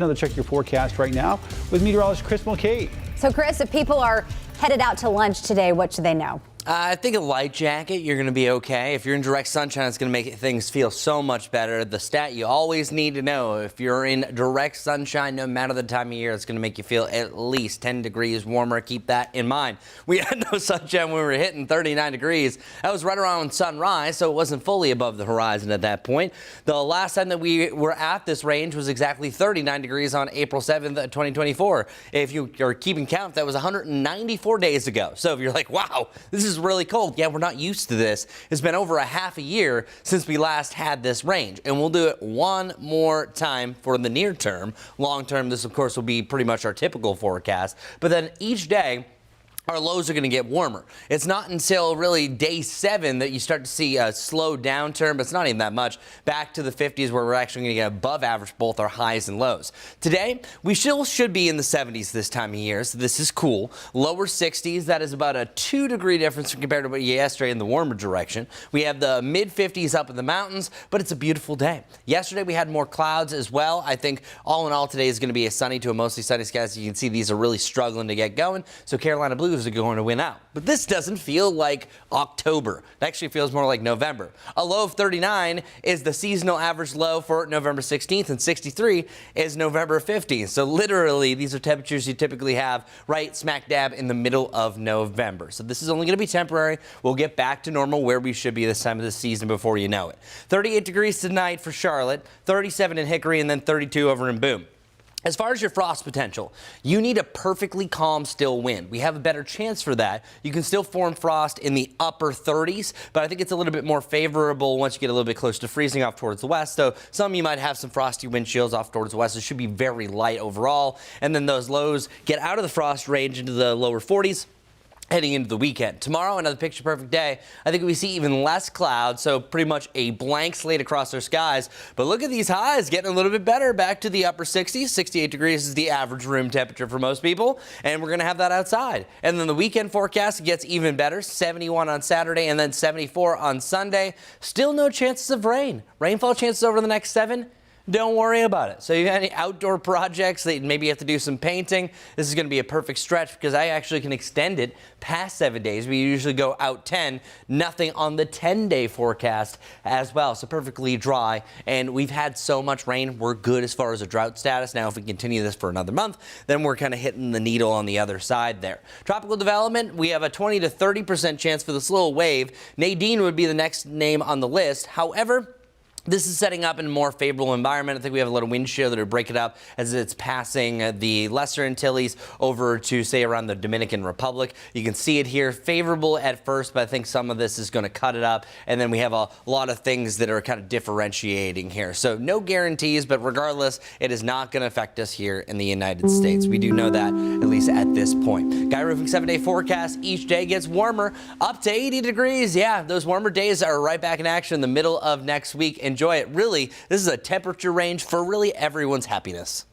Another check your forecast right now with meteorologist Chris Mulcahy. So Chris, if people are headed out to lunch today, what should they know? I think a light jacket, you're going to be okay. If you're in direct sunshine, it's going to make things feel so much better. The stat you always need to know, if you're in direct sunshine, no matter the time of year, it's going to make you feel at least 10 degrees warmer. Keep that in mind. We had no sunshine when we were hitting 39 degrees. That was right around sunrise, so it wasn't fully above the horizon at that point. The last time that we were at this range was exactly 39 degrees on April 7th, 2024. If you are keeping count, that was 194 days ago. So if you're like, wow, this is really cold. Yeah, we're not used to this. It's been over a half a year since we last had this range, and we'll do it one more time for the near term. Long term, this of course will be pretty much our typical forecast, but then each day our lows are going to get warmer. It's not until really day 7 that you start to see a slow downturn, but it's not even that much, back to the 50s where we're actually going to get above average both our highs and lows. Today, we still should be in the 70s this time of year, so this is cool. Lower 60s, that is about a 2-degree difference compared to what yesterday in the warmer direction. We have the mid 50s up in the mountains, but it's a beautiful day. Yesterday, we had more clouds as well. I think all in all, today is going to be a sunny to a mostly sunny sky. As you can see, these are really struggling to get going, so Carolina Blues are going to win out. But this doesn't feel like October. It actually feels more like November. A low of 39 is the seasonal average low for November 16th, and 63 is November 15th. So literally, these are temperatures you typically have right smack dab in the middle of November. So this is only going to be temporary. We'll get back to normal where we should be this time of the season before you know it. 38 degrees tonight for Charlotte, 37 in Hickory, and then 32 over in Boone. As far as your frost potential, you need a perfectly calm, still wind. We have a better chance for that. You can still form frost in the upper 30s, but I think it's a little bit more favorable once you get a little bit closer to freezing off towards the west. So some of you might have some frosty wind chills off towards the west. It should be very light overall. And then those lows get out of the frost range into the lower 40s. Heading into the weekend. Tomorrow, another picture-perfect day. I think we see even less clouds, so pretty much a blank slate across our skies. But look at these highs getting a little bit better, back to the upper 60s. 68 degrees is the average room temperature for most people, and we're going to have that outside. And then the weekend forecast gets even better. 71 on Saturday and then 74 on Sunday. Still no chances of rain. Rainfall chances over the next 7. Don't worry about it. So you got any outdoor projects that maybe you have to do some painting, this is going to be a perfect stretch because I actually can extend it past 7 days. We usually go out 10, nothing on the 10-day forecast as well. So perfectly dry, and we've had so much rain, we're good as far as a drought status. Now if we continue this for another month, then we're kind of hitting the needle on the other side there. Tropical development, we have a 20 to 30% chance for this little wave. Nadine would be the next name on the list. However, this is setting up in a more favorable environment. I think we have a little wind shear that will break it up as it's passing the Lesser Antilles over to, say, around the Dominican Republic. You can see it here, favorable at first, but I think some of this is going to cut it up. And then we have a lot of things that are kind of differentiating here. So no guarantees, but regardless, it is not going to affect us here in the United States. We do know that, at least at this point. Guy Roofing 7-day forecast. Each day gets warmer, up to 80 degrees. Yeah, those warmer days are right back in action in the middle of next week. Enjoy it. Really, this is a temperature range for really everyone's happiness.